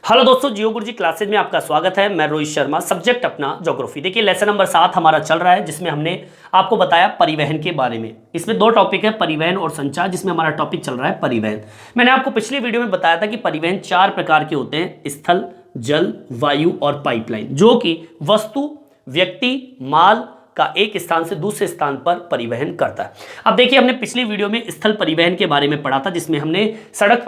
Hello दोस्तों, जियो गुरुजी classes में आपका स्वागत है। मैं रोहित शर्मा, सब्जेक्ट अपना ज्योग्राफी। देखिए लेसन नंबर 7 हमारा चल रहा है, जिसमें हमने आपको बताया परिवहन के बारे में। इसमें दो टॉपिक है, परिवहन और संचार, जिसमें हमारा टॉपिक चल रहा है परिवहन। मैंने आपको पिछली वीडियो में बताया था कि परिवहन 4 प्रकार के होते हैं, स्थल, जल, वायु और पाइपलाइन, जो कि वस्तु, व्यक्ति, माल का एक स्थान से दूसरे स्थान पर परिवहन करता है। अब देखिए, हमने पिछली वीडियो में स्थल परिवहन के बारे में पढ़ा था, जिसमें हमने सड़क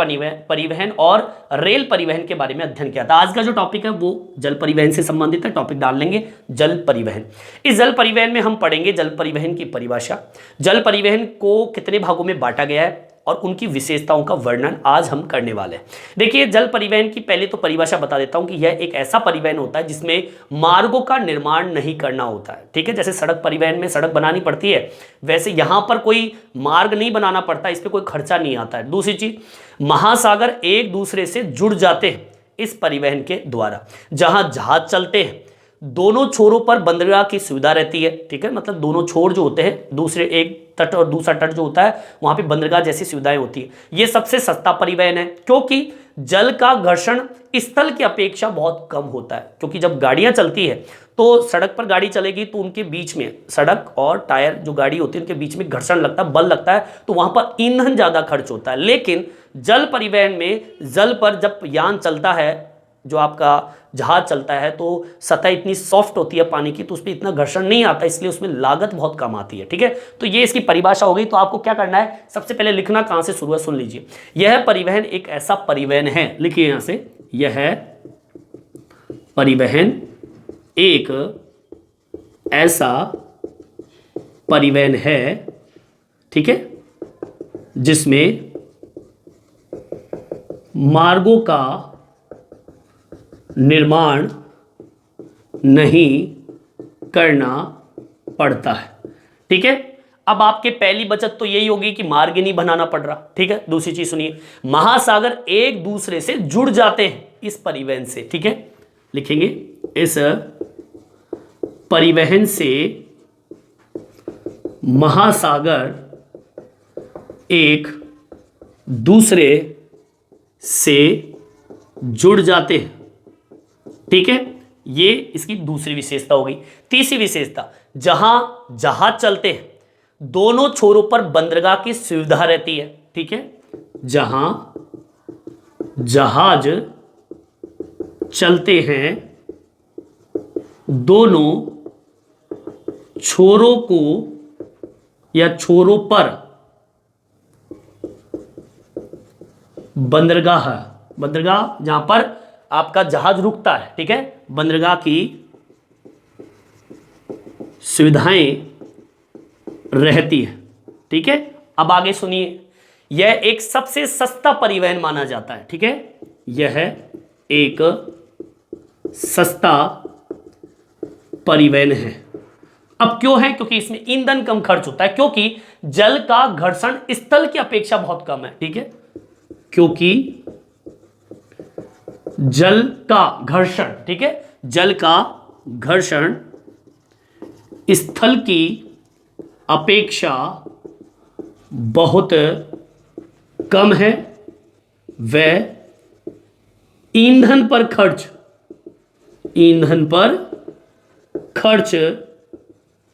परिवहन और रेल परिवहन के बारे में अध्ययन किया था। आज का जो टॉपिक है वो जल परिवहन से संबंधित है। टॉपिक डाल लेंगे जल परिवहन। इस जल परिवहन में हम पढ़ेंगे जल परिवहन की परिभाषा, जल परिवहन को कितने भागों में बांटा गया है और उनकी विशेषताओं का वर्णन आज हम करने वाले हैं। देखिए, जल परिवहन की पहले तो परिभाषा बता देता हूं कि यह एक ऐसा परिवहन होता है जिसमें मार्गों का निर्माण नहीं करना होता है। ठीक है, जैसे सड़क परिवहन में सड़क बनानी पड़ती है, वैसे यहां पर कोई मार्ग नहीं बनाना पड़ता, इस पर कोई खर्चा नहीं आता है। दूसरी चीज, महासागर एक दूसरे से जुड़ जाते हैं इस परिवहन के द्वारा। जहां जहाज चलते हैं दोनों छोरों पर बंदरगाह की सुविधा रहती है। ठीक है, मतलब दोनों छोर जो होते हैं, दूसरे एक तट और दूसरा तट जो होता है, वहां पे बंदरगाह जैसी सुविधाएं होती है। ये सबसे सस्ता परिवहन है, क्योंकि जल का घर्षण स्थल की अपेक्षा बहुत कम होता है। क्योंकि जब गाड़ियां चलती है तो सड़क पर गाड़ी चलेगी तो उनके बीच में, सड़क और टायर जो गाड़ी होती है उनके बीच में घर्षण लगता है, बल लगता है, तो वहां पर ईंधन ज्यादा खर्च होता है। लेकिन जल परिवहन में जल पर जब यान चलता है, जो आपका जहाज चलता है, तो सतह इतनी सॉफ्ट होती है पानी की, तो उस पर इतना घर्षण नहीं आता, इसलिए उसमें लागत बहुत कम आती है। ठीक है, तो ये इसकी परिभाषा हो गई। तो आपको क्या करना है, सबसे पहले लिखना कहां से शुरू है, सुन लीजिए। यह परिवहन एक ऐसा परिवहन है, लिखिए यहां से, यह परिवहन एक ऐसा परिवहन है, ठीक है, जिसमें मार्गों का निर्माण नहीं करना पड़ता है। ठीक है, अब आपके पहली बचत तो यही होगी कि मार्ग नहीं बनाना पड़ रहा। ठीक है, दूसरी चीज सुनिए, महासागर एक दूसरे से जुड़ जाते हैं इस परिवहन से। ठीक है, लिखेंगे इस परिवहन से महासागर एक दूसरे से जुड़ जाते हैं। ठीक है, ये इसकी दूसरी विशेषता हो गई। तीसरी विशेषता, जहां जहाज चलते हैं दोनों छोरों पर बंदरगाह की सुविधा रहती है। ठीक है, जहां जहाज चलते हैं दोनों छोरों को या छोरों पर बंदरगाह जहां पर आपका जहाज रुकता है, ठीक है, बंदरगाह की सुविधाएं रहती है। ठीक है, अब आगे सुनिए, यह एक सबसे सस्ता परिवहन माना जाता है। ठीक है, यह एक सस्ता परिवहन है। अब क्यों है, क्योंकि इसमें ईंधन कम खर्च होता है, क्योंकि जल का घर्षण स्थल की अपेक्षा बहुत कम है। ठीक है, क्योंकि जल का घर्षण, ठीक है, जल का घर्षण स्थल की अपेक्षा बहुत कम है, व ईंधन पर खर्च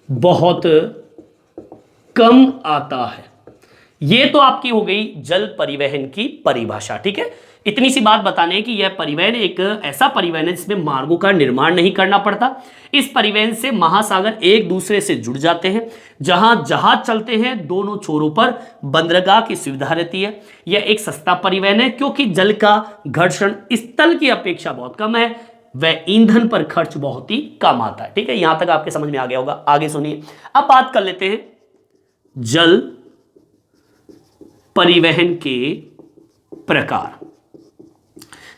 बहुत कम आता है। ये तो आपकी हो गई जल परिवहन की परिभाषा। ठीक है, इतनी सी बात बताने कि यह परिवहन एक ऐसा परिवहन है जिसमें मार्गों का निर्माण नहीं करना पड़ता। इस परिवहन से महासागर एक दूसरे से जुड़ जाते हैं, जहां जहाज चलते हैं दोनों छोरों पर बंदरगाह की सुविधा रहती है। यह एक सस्ता परिवहन है, क्योंकि जल का घर्षण स्थल की अपेक्षा बहुत कम है, वह ईंधन पर खर्च बहुत ही कम आता है। ठीक है, यहां तक आपके समझ में आ गया होगा। आगे सुनिए, अब बात कर लेते हैं जल परिवहन के प्रकार।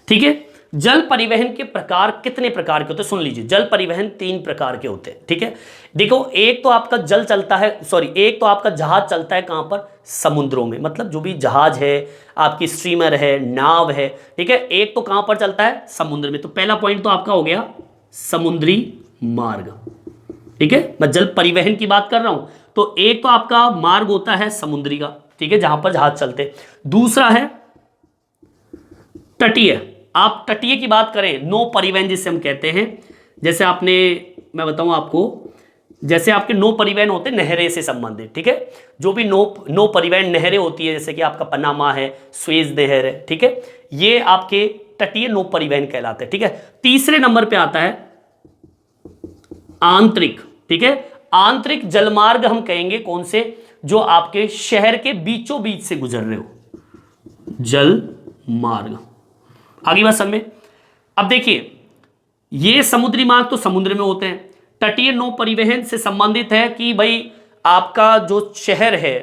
ठीक है, जल परिवहन के प्रकार कितने प्रकार के होते हैं, सुन लीजिए। जल परिवहन 3 प्रकार के होते हैं। ठीक है, देखो, एक तो आपका जल चलता है, एक तो आपका जहाज चलता है कहां पर, समुद्रों में, मतलब जो भी जहाज है, आपकी स्ट्रीमर है, नाव है। ठीक है, एक तो कहां पर चलता है, समुद्र में। तो पहला पॉइंट तो आपका हो गया समुद्री मार्ग। ठीक है, मैं जल परिवहन की बात कर रहा हूं। तो एक तो आपका मार्ग होता है समुद्री का, ठीक है, जहां पर जहाज चलते। दूसरा है तटीय, आप तटीय की बात करें, नौ परिवहन जिसे हम कहते हैं, जैसे आपने, मैं बताऊं आपको, जैसे आपके नौ परिवहन होते हैं नहरें से संबंधित, ठीक है, जो भी नौ परिवहन नहरें होती है, जैसे कि आपका पनामा है, स्वेज नहर है, ठीक है, ये आपके तटीय नौ परिवहन कहलाते हैं, ठीक है। तीसरे नंबर पे आता है आंतरिक, ठीक है। आंतरिक जलमार्ग हम कहेंगे कौन से, जो आपके शहर के बीचों बीच से गुजर रहे हो, जल मार्ग। आगे बात समझ में। अब देखिए, ये समुद्री मार्ग तो समुद्र में होते हैं। तटीय नौ परिवहन से संबंधित है कि भाई आपका जो शहर है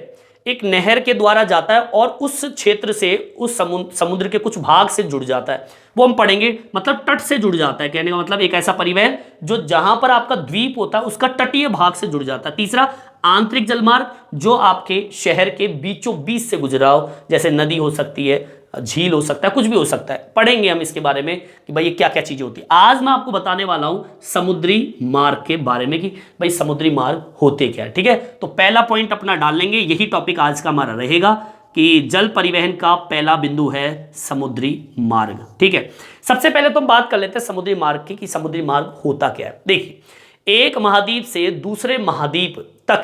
एक नहर के द्वारा जाता है और उस क्षेत्र से, उस समुद्र के कुछ भाग से जुड़ जाता है, वो हम पढ़ेंगे, मतलब तट से जुड़ जाता है, कहने का मतलब एक ऐसा परिवहन जो जहां पर आपका द्वीप होता है उसका तटीय भाग से जुड़ जाता है। तीसरा आंतरिक जलमार्ग, जो आपके शहर के बीचों बीच से गुजरा हो, जैसे नदी हो सकती है, झील हो सकता है, कुछ भी हो सकता है, पढ़ेंगे हम इसके बारे में कि भाई ये क्या क्या चीजें होती है। आज मैं आपको बताने वाला हूं समुद्री मार्ग के बारे में कि भाई समुद्री मार्ग होते क्या है, ठीक है। तो पहला पॉइंट अपना डाल लेंगे, यही टॉपिक आज का हमारा रहेगा कि जल परिवहन का पहला बिंदु है समुद्री मार्ग, ठीक है। सबसे पहले तो हम बात कर लेते हैं समुद्री मार्ग की कि समुद्री मार्ग होता क्या है। देखिए, एक महाद्वीप से दूसरे महाद्वीप तक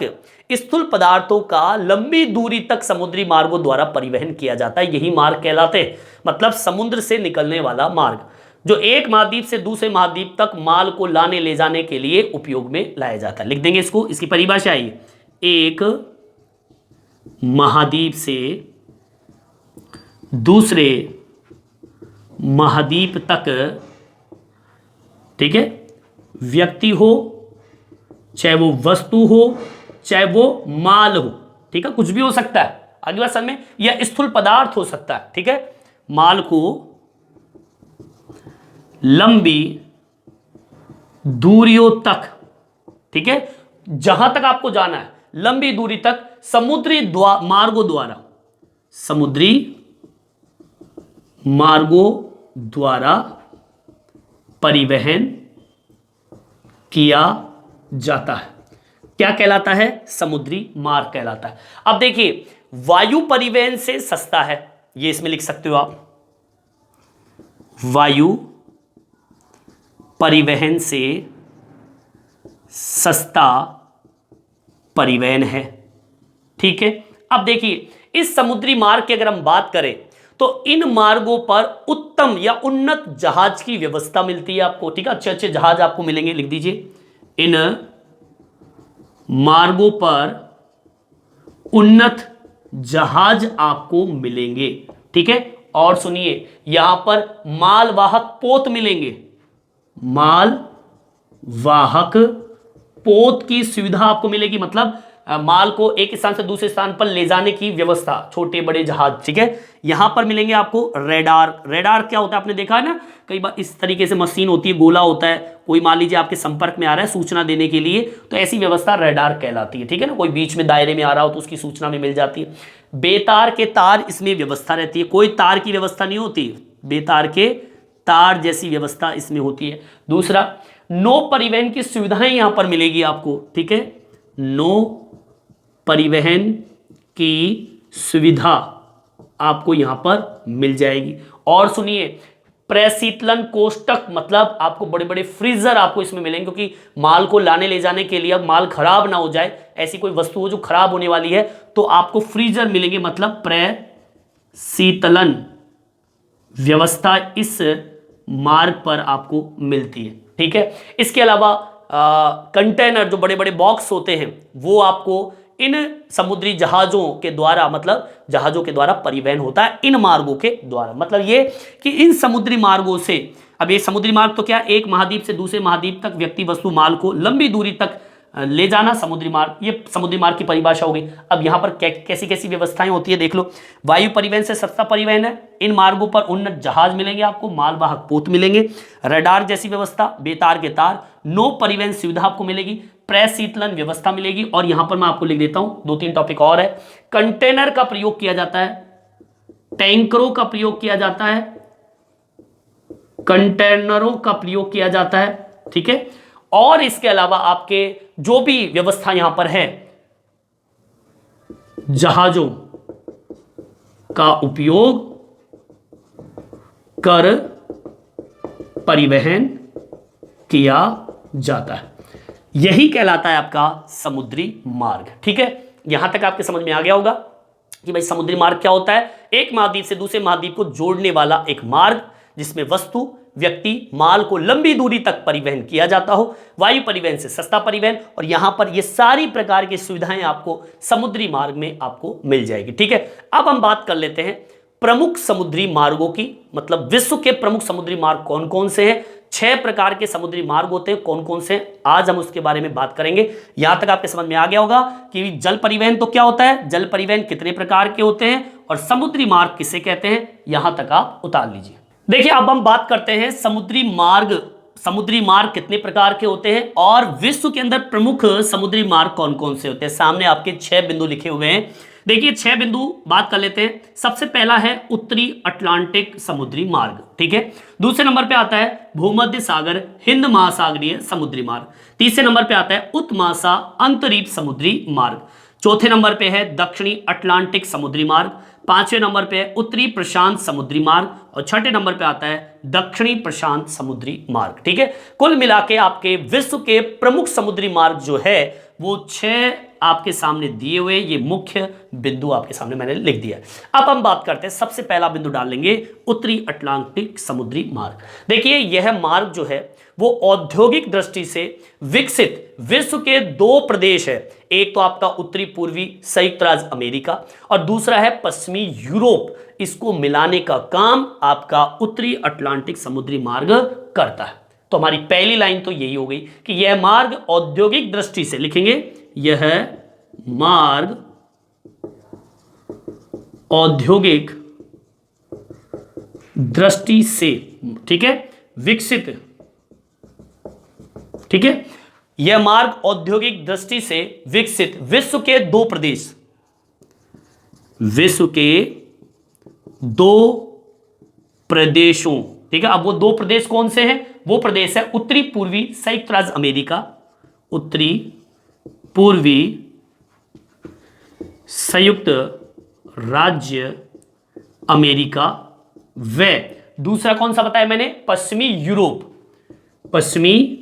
स्थूल पदार्थों का लंबी दूरी तक समुद्री मार्गों द्वारा परिवहन किया जाता है, यही मार्ग कहलाते हैं, मतलब समुद्र से निकलने वाला मार्ग, जो एक महाद्वीप से दूसरे महाद्वीप तक माल को लाने ले जाने के लिए उपयोग में लाया जाता है। लिख देंगे इसको, इसकी परिभाषा है, एक महाद्वीप से दूसरे महाद्वीप तक, ठीक है, व्यक्ति हो, चाहे वो वस्तु हो, चाहे वो माल हो, ठीक है, कुछ भी हो सकता है, आगे बात समझ में, या स्थूल पदार्थ हो सकता है, ठीक है, माल को लंबी दूरियों तक, ठीक है, जहां तक आपको जाना है लंबी दूरी तक समुद्री मार्गों द्वारा, समुद्री मार्गों द्वारा परिवहन किया जाता है। क्या कहलाता है? समुद्री मार्ग कहलाता है। अब देखिए, वायु परिवहन से सस्ता है, ये इसमें लिख सकते हो आप, वायु परिवहन से सस्ता परिवहन है, ठीक है। अब देखिए, इस समुद्री मार्ग की अगर हम बात करें तो इन मार्गों पर उत्तम या उन्नत जहाज की व्यवस्था मिलती है आपको, ठीक है, अच्छे अच्छे जहाज आपको मिलेंगे, लिख दीजिए, इन मार्गों पर उन्नत जहाज आपको मिलेंगे, ठीक है। और सुनिए, यहां पर मालवाहक पोत मिलेंगे, माल वाहक पोत की सुविधा आपको मिलेगी, मतलब माल को एक स्थान से दूसरे स्थान पर ले जाने की व्यवस्था, छोटे बड़े जहाज, ठीक है। यहां पर मिलेंगे आपको रेडार। रेडार क्या होता है, आपने देखा है ना, कई बार इस तरीके से मशीन होती है, गोला होता है, कोई मान लीजिए आपके संपर्क में आ रहा है सूचना देने के लिए, तो ऐसी व्यवस्था रेडार कहलाती है, ठीक है ना। कोई बीच में दायरे में आ रहा हो तो उसकी सूचना में मिल जाती है। बेतार के तार, इसमें व्यवस्था रहती है, कोई तार की व्यवस्था नहीं होती, बेतार के तार जैसी व्यवस्था इसमें होती है। दूसरा, नौ परिवहन की सुविधाएं यहां पर मिलेगी आपको, ठीक है, नौ परिवहन की सुविधा आपको यहां पर मिल जाएगी। और सुनिए, प्रशीतलन कोष्टक, मतलब आपको बड़े बड़े फ्रीजर आपको इसमें मिलेंगे, क्योंकि माल को लाने ले जाने के लिए, अब माल खराब ना हो जाए, ऐसी कोई वस्तु हो जो खराब होने वाली है, तो आपको फ्रीजर मिलेंगे, मतलब प्रशीतलन व्यवस्था इस मार्ग पर आपको मिलती है, ठीक है। इसके अलावा कंटेनर, जो बड़े बड़े बॉक्स होते हैं, वो आपको इन समुद्री जहाजों के द्वारा, मतलब जहाजों के द्वारा परिवहन होता है इन मार्गों के द्वारा। मतलब ये कि इन समुद्री मार्गों से, अब ये समुद्री मार्ग तो क्या, एक महाद्वीप से दूसरे महाद्वीप तक व्यक्ति वस्तु माल को लंबी दूरी तक ले जाना समुद्री मार्ग, ये समुद्री मार्ग की परिभाषा हो गई। अब यहाँ पर कैसी कैसी व्यवस्थाएं होती है देख लो। वायु परिवहन से सस्ता परिवहन है, इन मार्गों पर उन्नत जहाज मिलेंगे आपको, मालवाहक पोत मिलेंगे, रडार जैसी व्यवस्था, बेतार के तार, नौ परिवहन सुविधा आपको मिलेगी, प्रशीतलन व्यवस्था मिलेगी। और यहां पर मैं आपको लिख देता हूं, दो तीन टॉपिक और है। कंटेनर का प्रयोग किया जाता है, टैंकरों का प्रयोग किया जाता है, कंटेनरों का प्रयोग किया जाता है, ठीक है। और इसके अलावा आपके जो भी व्यवस्था यहां पर है, जहाजों का उपयोग कर परिवहन किया जाता है। यही कहलाता है आपका समुद्री मार्ग। ठीक है, यहां तक आपके समझ में आ गया होगा कि भाई समुद्री मार्ग क्या होता है। एक महाद्वीप से दूसरे महाद्वीप को जोड़ने वाला एक मार्ग जिसमें वस्तु, व्यक्ति, माल को लंबी दूरी तक परिवहन किया जाता हो। वायु परिवहन से सस्ता परिवहन, और यहां पर ये सारी प्रकार की सुविधाएं आपको समुद्री मार्ग में आपको मिल जाएगी। ठीक है, अब हम बात कर लेते हैं प्रमुख समुद्री मार्गों की, मतलब विश्व के प्रमुख समुद्री मार्ग कौन कौन से हैं। 6 प्रकार के समुद्री मार्ग होते हैं, कौन कौन से हैं, आज हम उसके बारे में बात करेंगे। यहां तक आपके समझ में आ गया होगा कि जल परिवहन तो क्या होता है, जल परिवहन कितने प्रकार के होते हैं, और समुद्री मार्ग किसे कहते हैं, यहां तक आप उतार लीजिए। देखिए, अब हम बात करते हैं समुद्री मार्ग। समुद्री मार्ग कितने प्रकार के होते हैं और विश्व के अंदर प्रमुख समुद्री मार्ग कौन कौन से होते हैं। सामने आपके 6 बिंदु लिखे हुए हैं। देखिए 6 बिंदु बात कर लेते हैं। सबसे पहला है उत्तरी अटलांटिक समुद्री मार्ग। ठीक है, दूसरे नंबर पे आता है भूमध्य सागर हिंद महासागरीय समुद्री मार्ग। तीसरे नंबर पे आता है उत्तमासा अंतरीप समुद्री मार्ग। चौथे नंबर पे है दक्षिणी अटलांटिक समुद्री मार्ग। 5वें नंबर पे है उत्तरी प्रशांत समुद्री मार्ग, और 6ठे नंबर पे आता है दक्षिणी प्रशांत समुद्री मार्ग। ठीक है, कुल मिला के आपके विश्व के प्रमुख समुद्री मार्ग जो है वो 6 आपके सामने दिए हुए, ये मुख्य बिंदु आपके सामने मैंने लिख दिया है। अब हम बात करते हैं, सबसे पहला बिंदु डाल लेंगे उत्तरी अटलांटिक समुद्री मार्ग। देखिए यह मार्ग जो है वो औद्योगिक दृष्टि से विकसित विश्व के 2 प्रदेश है। एक तो आपका उत्तरी पूर्वी संयुक्त राज्य अमेरिका और दूसरा है पश्चिमी यूरोप। इसको मिलाने का काम आपका उत्तरी अटलांटिक समुद्री मार्ग करता है। तो हमारी पहली लाइन तो यही हो गई कि यह मार्ग औद्योगिक दृष्टि से, लिखेंगे यह मार्ग औद्योगिक दृष्टि से, ठीक है, विकसित, ठीक है, यह मार्ग औद्योगिक दृष्टि से विकसित विश्व के 2 प्रदेश, विश्व के 2 प्रदेशों, ठीक है। अब वो 2 प्रदेश कौन से हैं? वो प्रदेश है उत्तरी पूर्वी संयुक्त राज्य अमेरिका, उत्तरी पूर्वी संयुक्त राज्य अमेरिका, व दूसरा कौन सा बताया मैंने? पश्चिमी यूरोप। पश्चिमी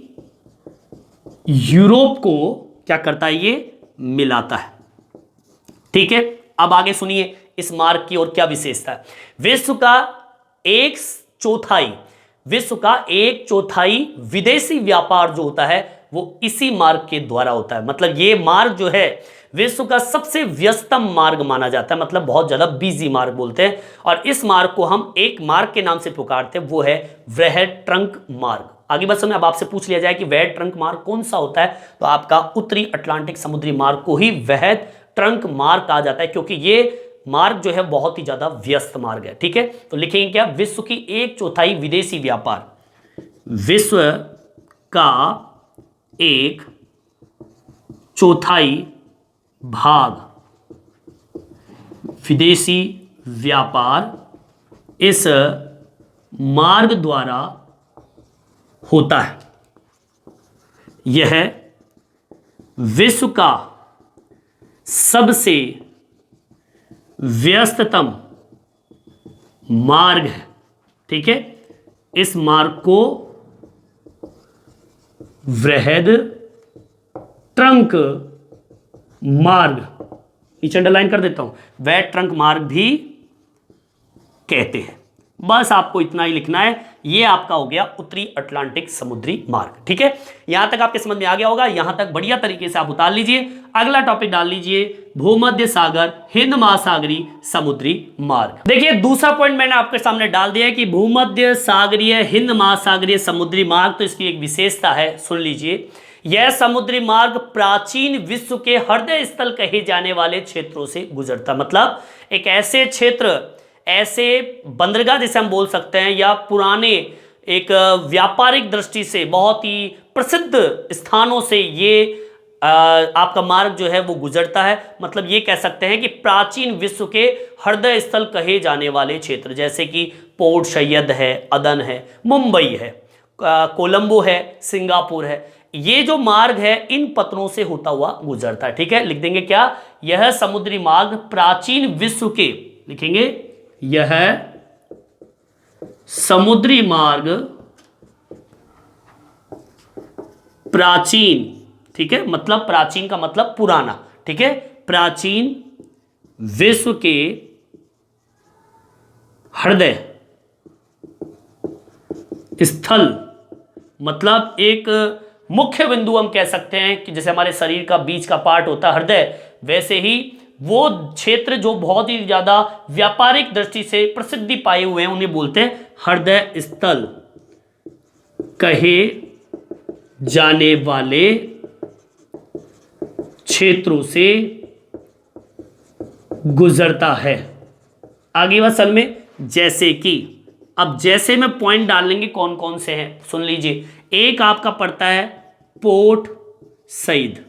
यूरोप को क्या करता है? ये मिलाता है। ठीक है, अब आगे सुनिए इस मार्ग की और क्या विशेषता है। विश्व का 1/4 विदेशी व्यापार जो होता है वो इसी मार्ग के द्वारा होता है। मतलब ये मार्ग जो है विश्व का सबसे व्यस्तम मार्ग माना जाता है, मतलब बहुत ज्यादा बिजी मार्ग बोलते हैं। और इस मार्ग को हम एक मार्ग के नाम से पुकारते हैं, वो है वृहद ट्रंक मार्ग। आगे बस में अब आपसे पूछ लिया जाए कि वृहद ट्रंक मार्ग कौन सा होता है, तो आपका उत्तरी अटलांटिक समुद्री मार्ग को ही वृहद ट्रंक मार्ग कहा जाता है, क्योंकि ये मार्ग जो है बहुत ही ज्यादा व्यस्त मार्ग है। ठीक है, तो लिखेंगे क्या? विश्व की 1/4 विदेशी व्यापार, विश्व का 1/4 भाग विदेशी व्यापार इस मार्ग द्वारा होता है। यह विश्व का सबसे व्यस्ततम मार्ग है। ठीक है, इस मार्ग को वृहद ट्रंक मार्ग, नीचे अंडरलाइन कर देता हूं, वृहद ट्रंक मार्ग भी कहते हैं। बस आपको इतना ही लिखना है। ये आपका हो गया उत्तरी अटलांटिक समुद्री मार्ग। ठीक है, यहां तक आपके समझ में आ गया होगा। यहां तक बढ़िया तरीके से आप उतार लीजिए। अगला टॉपिक डाल लीजिए भूमध्य सागर हिंद महासागरीय समुद्री मार्ग। देखिए दूसरा पॉइंट मैंने आपके सामने डाल दिया है कि भूमध्य सागरीय हिंद महासागरीय समुद्री मार्ग, तो इसकी एक विशेषता है, सुन लीजिए। यह समुद्री मार्ग प्राचीन विश्व के हृदय स्थल कहे जाने वाले क्षेत्रों से गुजरता। मतलब एक ऐसे क्षेत्र, ऐसे बंदरगाह जिसे हम बोल सकते हैं, या पुराने एक व्यापारिक दृष्टि से बहुत ही प्रसिद्ध स्थानों से ये आपका मार्ग जो है वो गुजरता है। मतलब ये कह सकते हैं कि प्राचीन विश्व के हृदय स्थल कहे जाने वाले क्षेत्र, जैसे कि पोर्ट सैयद है, अदन है, मुंबई है, कोलंबो है, सिंगापुर है, ये जो मार्ग है इन पत्रों से होता हुआ गुजरता है। ठीक है, लिख देंगे क्या? यह समुद्री मार्ग प्राचीन विश्व के, लिखेंगे यह समुद्री मार्ग प्राचीन, ठीक है, मतलब प्राचीन का मतलब पुराना, ठीक है, प्राचीन विश्व के हृदय स्थल, मतलब एक मुख्य बिंदु हम कह सकते हैं कि जैसे हमारे शरीर का बीच का पार्ट होता है हृदय, वैसे ही वो क्षेत्र जो बहुत ही ज्यादा व्यापारिक दृष्टि से प्रसिद्धि पाए हुए हैं उन्हें बोलते हैं हृदय स्थल कहे जाने वाले क्षेत्रों से गुजरता है। आगे बात सल में, जैसे कि, अब जैसे में पॉइंट डाल लेंगे कौन कौन से हैं सुन लीजिए। एक आपका पड़ता है पोर्ट सईद,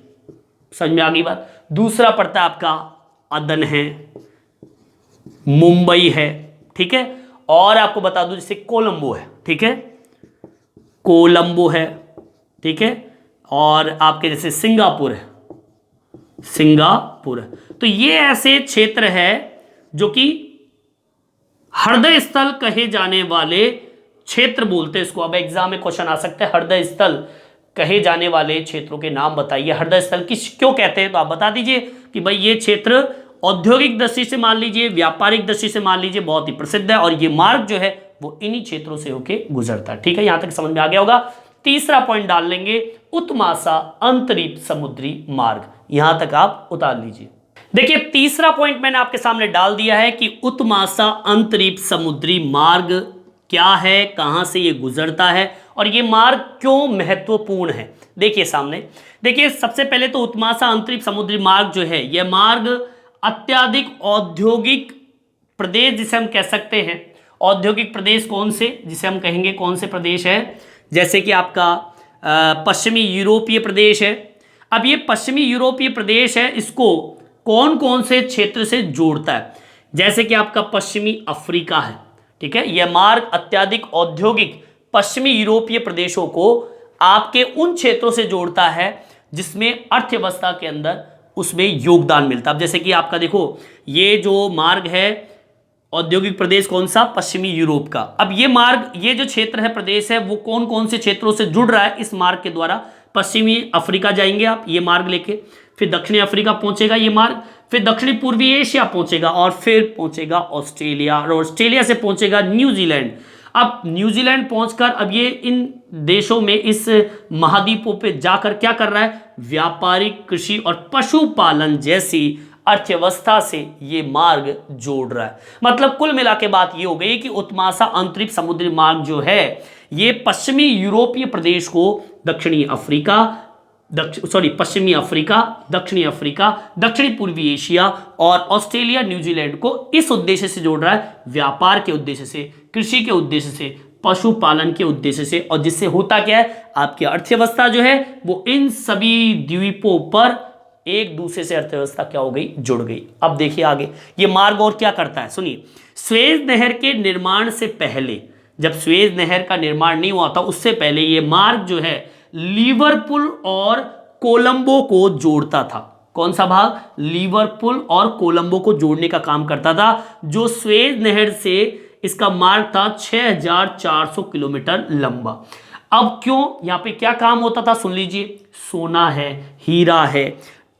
समझ में आ गई बात। दूसरा पड़ता है आपका अदन है, मुंबई है, ठीक है, और आपको बता दूं जैसे कोलंबो है, ठीक है, कोलंबो है, ठीक है, और आपके जैसे सिंगापुर है, सिंगापुर है। तो ये ऐसे क्षेत्र है जो कि हृदय स्थल कहे जाने वाले क्षेत्र बोलते हैं इसको। अब एग्जाम में क्वेश्चन आ सकते हैं हृदय स्थल कहे जाने वाले क्षेत्रों के नाम बताइए। हृदय स्थल किस क्यों कहते हैं, तो आप बता दीजिए कि भाई ये क्षेत्र औद्योगिक दृष्टि से मान लीजिए, व्यापारिक दृष्टि से मान लीजिए बहुत ही प्रसिद्ध है, और ये मार्ग जो है वो इन्हीं क्षेत्रों से होके गुजरता है। ठीक है, यहां तक समझ में आ गया होगा। तीसरा पॉइंट डाल लेंगे उत्माशा अंतरिक्ष समुद्री मार्ग, यहां तक आप उतार लीजिए। देखिए तीसरा पॉइंट मैंने आपके सामने डाल दिया है कि उत्माशा अंतरिक्ष समुद्री मार्ग क्या है, कहां से ये गुजरता है और ये मार्ग क्यों महत्वपूर्ण है। देखिए सामने, देखिए सबसे पहले तो उत्माशा अंतरिक्ष समुद्री मार्ग जो है, यह मार्ग अत्यधिक औद्योगिक प्रदेश जिसे हम कह सकते हैं, औद्योगिक प्रदेश कौन से, जिसे हम कहेंगे कौन से प्रदेश है, जैसे कि आपका पश्चिमी यूरोपीय प्रदेश है। अब ये पश्चिमी यूरोपीय प्रदेश है, इसको कौन कौन से क्षेत्र से जोड़ता है, जैसे कि आपका पश्चिमी अफ्रीका है, ठीक है। यह मार्ग अत्यधिक औद्योगिक पश्चिमी यूरोपीय प्रदेशों को आपके उन क्षेत्रों से जोड़ता है जिसमें अर्थव्यवस्था के अंदर उसमें योगदान मिलता है। अब जैसे कि आपका देखो ये जो मार्ग है औद्योगिक प्रदेश कौन सा, पश्चिमी यूरोप का। अब ये मार्ग, ये जो क्षेत्र है, प्रदेश है, वो कौन कौन से क्षेत्रों से जुड़ रहा है इस मार्ग के द्वारा। पश्चिमी अफ्रीका जाएंगे आप ये मार्ग लेके, फिर दक्षिणी अफ्रीका पहुंचेगा ये मार्ग, फिर दक्षिणी पूर्वी एशिया पहुंचेगा और फिर पहुंचेगा ऑस्ट्रेलिया, और ऑस्ट्रेलिया से पहुंचेगा न्यूजीलैंड। अब न्यूजीलैंड पहुंचकर अब ये इन देशों में, इस महाद्वीपों पे जाकर क्या कर रहा है, व्यापारिक, कृषि और पशुपालन जैसी अर्थव्यवस्था से ये मार्ग जोड़ रहा है। मतलब कुल मिला के बात ये हो गई कि उत्माशा अंतरिक्ष समुद्री मार्ग जो है ये पश्चिमी यूरोपीय प्रदेश को पश्चिमी अफ्रीका, दक्षिणी अफ्रीका, दक्षिणी पूर्वी एशिया और ऑस्ट्रेलिया, न्यूजीलैंड को इस उद्देश्य से जोड़ रहा है, व्यापार के उद्देश्य से, कृषि के उद्देश्य से, पशुपालन के उद्देश्य से, और जिससे होता क्या है, आपकी अर्थव्यवस्था जो है वो इन सभी द्वीपों पर एक दूसरे से अर्थव्यवस्था क्या हो गई, जुड़ गई। अब देखिए आगे ये मार्ग और क्या करता है, सुनिए। स्वेज नहर के निर्माण से पहले, जब स्वेज नहर का निर्माण नहीं हुआ था उससे पहले ये मार्ग जो है लिवरपूल और कोलंबो को जोड़ता था। कौन सा भाग, लिवरपूल और कोलंबो को जोड़ने का काम करता था। जो स्वेज नहर से इसका मार्ग था 6400 किलोमीटर लंबा। अब क्यों, यहां पे क्या काम होता था सुन लीजिए। सोना है, हीरा है,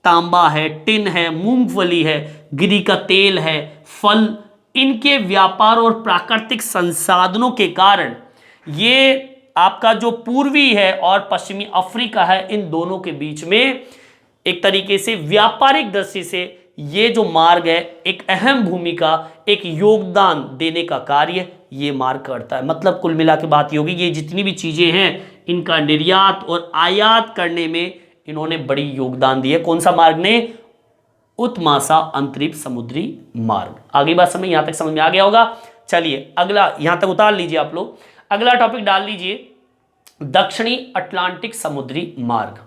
तांबा है, टिन है, मूंगफली है, गिरी का तेल है, फल, इनके व्यापार और प्राकृतिक संसाधनों के कारण ये आपका जो पूर्वी है और पश्चिमी अफ्रीका है, इन दोनों के बीच में एक तरीके से व्यापारिक दृष्टि से ये जो मार्ग है एक अहम भूमिका, एक योगदान देने का कार्य ये मार्ग करता है। मतलब कुल मिला के बात ये होगी, ये जितनी भी चीजें हैं इनका निर्यात और आयात करने में इन्होंने बड़ी योगदान दी है। कौन सा मार्ग ने, उत्माशा अंतरिक्ष समुद्री मार्ग। आगे बात समझ, यहां तक समझ में आ गया होगा। चलिए अगला यहां तक उतार लीजिए आप लोग, अगला टॉपिक डाल लीजिए दक्षिणी अटलांटिक समुद्री मार्ग।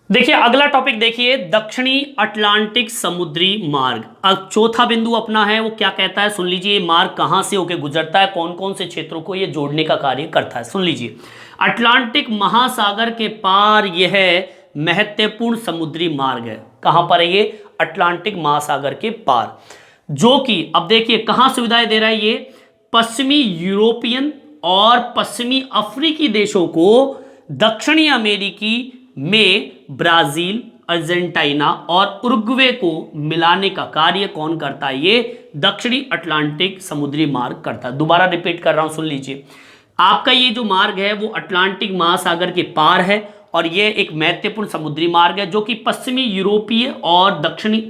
देखिए अगला टॉपिक देखिए, दक्षिणी अटलांटिक समुद्री मार्ग। अब चौथा बिंदु अपना है वो क्या कहता है, सुन लीजिए। मार्ग कहां से होकर गुजरता है, कौन कौन से क्षेत्रों को ये जोड़ने का कार्य करता है, सुन लीजिए। अटलांटिक महासागर के पार यह महत्वपूर्ण समुद्री मार्ग है। कहां पर है ये, अटलांटिक महासागर के पार, जो कि अब देखिए कहां सुविधाएं दे रहा है ये, पश्चिमी यूरोपियन और पश्चिमी अफ्रीकी देशों को दक्षिणी अमेरिकी में ब्राजील, अर्जेंटीना और उरुग्वे को मिलाने का कार्य कौन करता है? ये दक्षिणी अटलांटिक समुद्री मार्ग करता है। दोबारा रिपीट कर रहा हूं, सुन लीजिए। आपका ये जो मार्ग है वो अटलांटिक महासागर के पार है और ये एक महत्वपूर्ण समुद्री मार्ग है जो कि पश्चिमी यूरोपीय और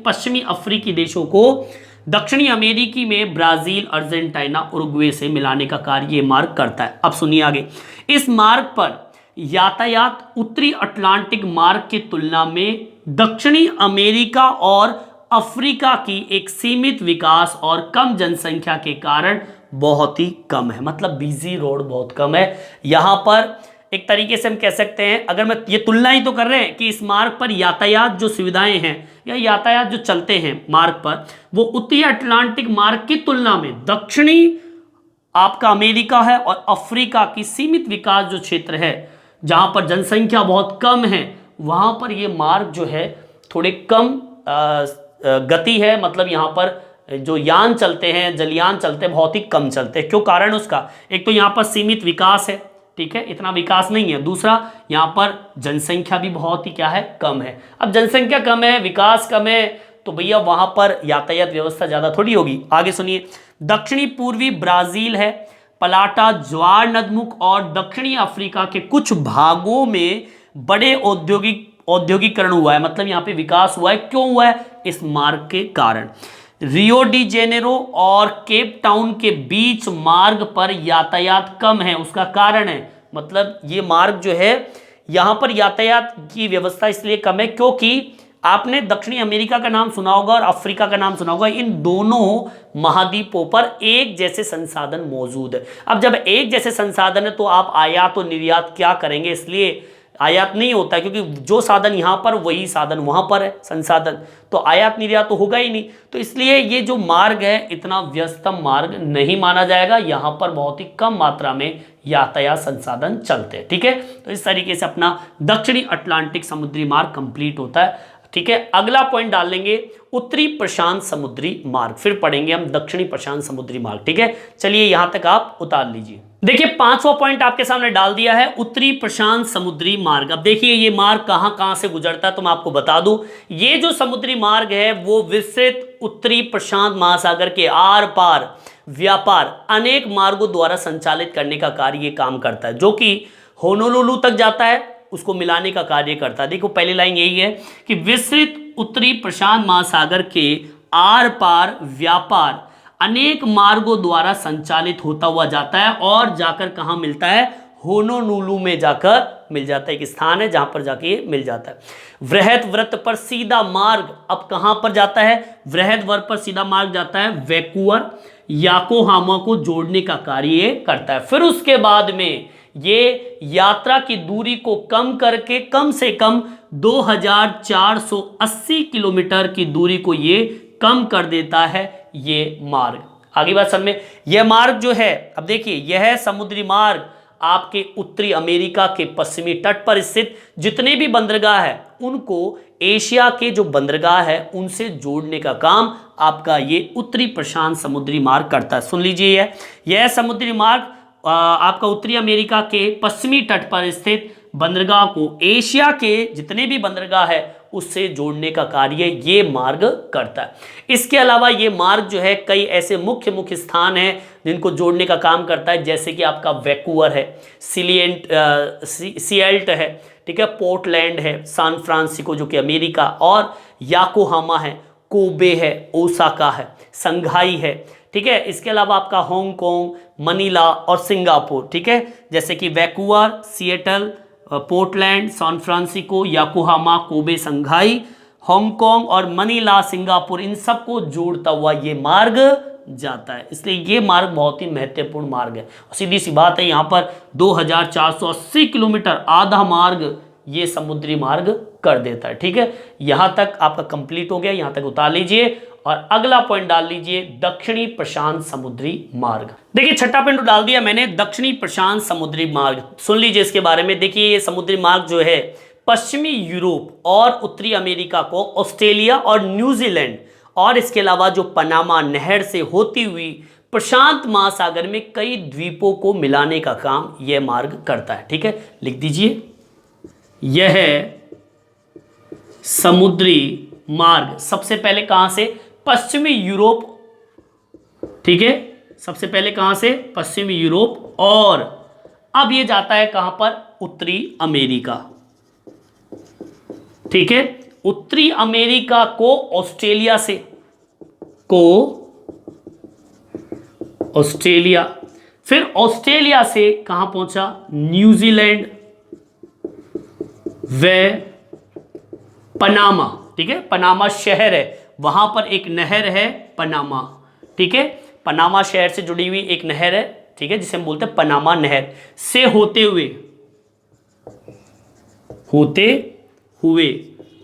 पश्चिमी अफ्रीकी देशों को दक्षिणी अमेरिकी में ब्राजील, अर्जेंटीना, उरुग्वे से मिलाने का कार्य ये मार्ग करता है। अब सुनिए आगे। इस मार्ग पर यातायात उत्तरी अटलांटिक मार्ग की तुलना में दक्षिणी अमेरिका और अफ्रीका की एक सीमित विकास और कम जनसंख्या के कारण बहुत ही कम है। मतलब बिजी रोड बहुत कम है यहां पर। एक तरीके से हम कह सकते हैं, अगर मैं ये तुलना ही तो कर रहे हैं कि इस मार्ग पर यातायात जो सुविधाएं हैं या यातायात जो चलते हैं मार्ग पर, वो उत्तरी अटलांटिक मार्ग की तुलना में दक्षिणी आपका अमेरिका है और अफ्रीका की सीमित विकास जो क्षेत्र है जहां पर जनसंख्या बहुत कम है, वहां पर ये मार्ग जो है थोड़े कम गति है। मतलब यहां पर जो यान चलते हैं, जलयान चलते हैं, बहुत ही कम चलते हैं। क्यों? कारण उसका, एक तो यहां पर सीमित विकास है, ठीक है, इतना विकास नहीं है। दूसरा, यहां पर जनसंख्या भी बहुत ही क्या है, कम है। अब जनसंख्या कम है, विकास कम है, तो भैया वहां पर यातायात व्यवस्था ज्यादा थोड़ी होगी। आगे सुनिए। दक्षिणी पूर्वी ब्राजील है, पलाटा, ज्वार नदमुख और दक्षिणी अफ्रीका के कुछ भागों में बड़े औद्योगिकरण हुआ है। मतलब यहाँ पे विकास हुआ है। क्यों हुआ है? इस मार्ग के कारण। रियो डी जेनेरो और केप टाउन के बीच मार्ग पर यातायात कम है, उसका कारण है, मतलब ये मार्ग जो है यहां पर यातायात की व्यवस्था इसलिए कम है क्योंकि आपने दक्षिणी अमेरिका का नाम सुना होगा और अफ्रीका का नाम सुना होगा। इन दोनों महाद्वीपों पर एक जैसे संसाधन मौजूद है। अब जब एक जैसे संसाधन है तो आप आयात और निर्यात क्या करेंगे? इसलिए आयात नहीं होता है क्योंकि जो साधन यहां पर वही साधन वहां पर है, संसाधन, तो आयात निर्यात तो होगा ही नहीं। तो इसलिए ये जो मार्ग है इतना व्यस्तम मार्ग नहीं माना जाएगा। यहां पर बहुत ही कम मात्रा में यातायात संसाधन चलते हैं। ठीक है, तो इस तरीके से अपना दक्षिणी अटलांटिक समुद्री मार्ग कंप्लीट होता है। ठीक है, अगला पॉइंट डाल लेंगे उत्तरी प्रशांत समुद्री मार्ग, फिर पढ़ेंगे हम दक्षिणी प्रशांत समुद्री मार्ग। ठीक है, चलिए यहां तक आप उतार लीजिए। देखिए, पांचवा पॉइंट आपके सामने डाल दिया है, उत्तरी प्रशांत समुद्री मार्ग। अब देखिए ये मार्ग कहां से गुजरता है तो मैं आपको बता दूं। ये जो समुद्री मार्ग है वो विस्तृत उत्तरी प्रशांत महासागर के आर पार व्यापार अनेक मार्गों द्वारा संचालित करने का कार्य ये काम करता है, जो कि होनोलुलु तक जाता है, उसको मिलाने का कार्य करता है। देखो पहली लाइन यही है कि विस्तृत उत्तरी प्रशांत महासागर के आर पार व्यापार अनेक मार्गों द्वारा संचालित होता हुआ जाता है और जाकर कहां मिलता है? होनोलुलु में जाकर मिल जाता है। एक स्थान है जहां पर जाके ये मिल जाता है। वृहद वृत्त पर सीधा मार्ग अब कहां पर जाता है? वृहद वृत्त पर सीधा मार्ग जाता है वैंकूवर, योकोहामा को जोड़ने का कार्य करता है। फिर उसके बाद में ये यात्रा की दूरी को कम करके कम से कम 2480 किलोमीटर की दूरी को ये कम कर देता है ये मार्ग। आगे बात समझ में, यह मार्ग जो है, अब देखिए यह समुद्री मार्ग आपके उत्तरी अमेरिका के पश्चिमी तट पर स्थित जितने भी बंदरगाह है उनको एशिया के जो बंदरगाह है उनसे जोड़ने का काम आपका ये उत्तरी प्रशांत समुद्री मार्ग करता है। सुन लीजिए, यह समुद्री मार्ग आपका उत्तरी अमेरिका के पश्चिमी तट पर स्थित बंदरगाह को एशिया के जितने भी बंदरगाह है उससे जोड़ने का कार्य ये मार्ग करता है। इसके अलावा ये मार्ग जो है कई ऐसे मुख्य स्थान हैं जिनको जोड़ने का काम करता है, जैसे कि आपका वैंकूवर है, सिएल्ट है, ठीक है, पोर्टलैंड है, सैन फ्रांसिस्को जो कि अमेरिका, और योकोहामा है, कोबे है, ओसाका है, संघाई है। ठीक है, इसके अलावा आपका हांगकांग, मनीला और सिंगापुर। ठीक है, जैसे कि Vancouver, Seattle, Portland, San Francisco, Yokohama, Kobe, Shanghai, Hong Kong और मनीला, सिंगापुर, इन सबको जोड़ता हुआ ये मार्ग जाता है। इसलिए ये मार्ग बहुत ही महत्वपूर्ण मार्ग है। सीधी सी बात है, यहाँ पर 2480 किलोमीटर आधा मार्ग ये समुद्री मार्ग कर देता है। ठीक है, यहां तक आपका कंप्लीट हो गया, यहां तक उतार लीजिए और अगला पॉइंट डाल लीजिए दक्षिणी प्रशांत समुद्री मार्ग। देखिए छठा पॉइंट डाल दिया मैंने, दक्षिणी प्रशांत समुद्री मार्ग। सुन लीजिए इसके बारे में। देखिए ये समुद्री मार्ग जो है पश्चिमी यूरोप और उत्तरी अमेरिका को ऑस्ट्रेलिया और न्यूजीलैंड और इसके अलावा जो पनामा नहर से होती हुई प्रशांत महासागर में कई द्वीपों को मिलाने का काम यह मार्ग करता है। ठीक है, लिख दीजिए। यह समुद्री मार्ग सबसे पहले कहां से? पश्चिमी यूरोप, ठीक है, सबसे पहले कहां से? पश्चिमी यूरोप, और अब ये जाता है कहां पर? उत्तरी अमेरिका, ठीक है। उत्तरी अमेरिका को ऑस्ट्रेलिया से, ऑस्ट्रेलिया, फिर ऑस्ट्रेलिया से कहां पहुंचा? न्यूजीलैंड व पनामा, ठीक है। पनामा शहर है, वहां पर एक नहर है पनामा, ठीक है। पनामा शहर से जुड़ी हुई एक नहर है, ठीक है, जिसे हम बोलते हैं पनामा नहर, से होते हुए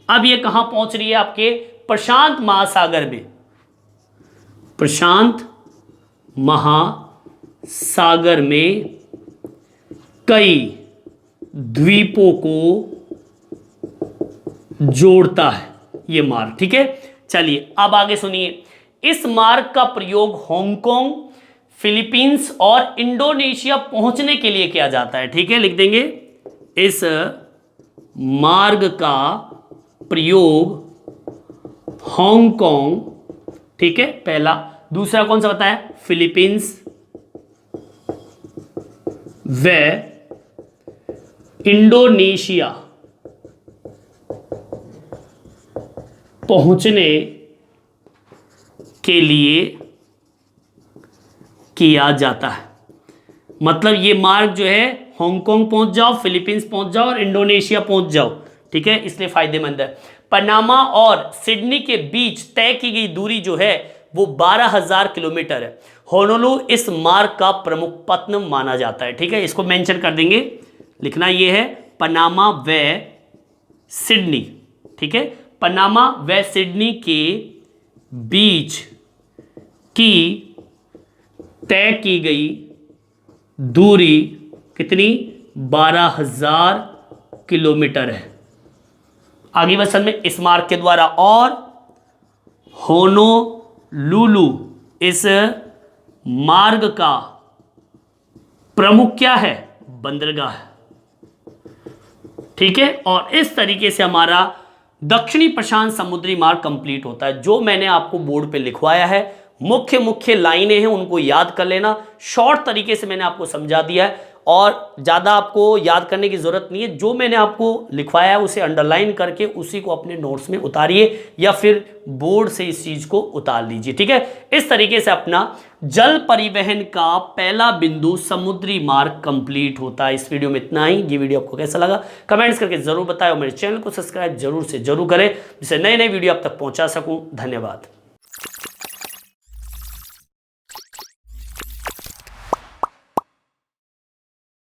अब ये कहां पहुंच रही है? आपके प्रशांत महासागर में, प्रशांत महासागर में कई द्वीपों को जोड़ता है ये मार्ग, ठीक है। चलिए अब आगे सुनिए। इस मार्ग का प्रयोग हांगकांग, फिलीपींस और इंडोनेशिया पहुंचने के लिए किया जाता है, ठीक है, लिख देंगे। इस मार्ग का प्रयोग हांगकांग, ठीक है, पहला। दूसरा कौन सा बताया? फिलीपींस व इंडोनेशिया पहुंचने के लिए किया जाता है। मतलब ये मार्ग जो है हांगकांग पहुंच जाओ, फिलीपींस पहुंच जाओ और इंडोनेशिया पहुंच जाओ, ठीक है, इसलिए फायदेमंद है। पनामा और सिडनी के बीच तय की गई दूरी जो है वो 12,000 किलोमीटर है। होनोलुलु इस मार्ग का प्रमुख पत्तन माना जाता है, ठीक है, इसको मेंशन कर देंगे। लिखना ये है पनामा व सिडनी, ठीक है। पनामा व सिडनी के बीच की तय की गई दूरी कितनी? 12,000 किलोमीटर है। आगे वसन में इस मार्ग के द्वारा, और होनोलुलु इस मार्ग का प्रमुख क्या है? बंदरगाह है, ठीक है। और इस तरीके से हमारा दक्षिणी प्रशांत समुद्री मार्ग कंप्लीट होता है। जो मैंने आपको बोर्ड पे लिखवाया है, मुख्य लाइनें हैं, उनको याद कर लेना। शॉर्ट तरीके से मैंने आपको समझा दिया है और ज़्यादा आपको याद करने की ज़रूरत नहीं है। जो मैंने आपको लिखवाया है उसे अंडरलाइन करके उसी को अपने नोट्स में उतारिए या फिर बोर्ड से इस चीज़ को उतार लीजिए, ठीक है। इस तरीके से अपना जल परिवहन का पहला बिंदु समुद्री मार्ग कंप्लीट होता है। इस वीडियो में इतना ही। ये वीडियो आपको कैसा लगा कमेंट्स करके ज़रूर बताएं और मेरे चैनल को सब्सक्राइब जरूर से जरूर करें, जिससे नए नए वीडियो आप तक पहुँचा सकूँ। धन्यवाद।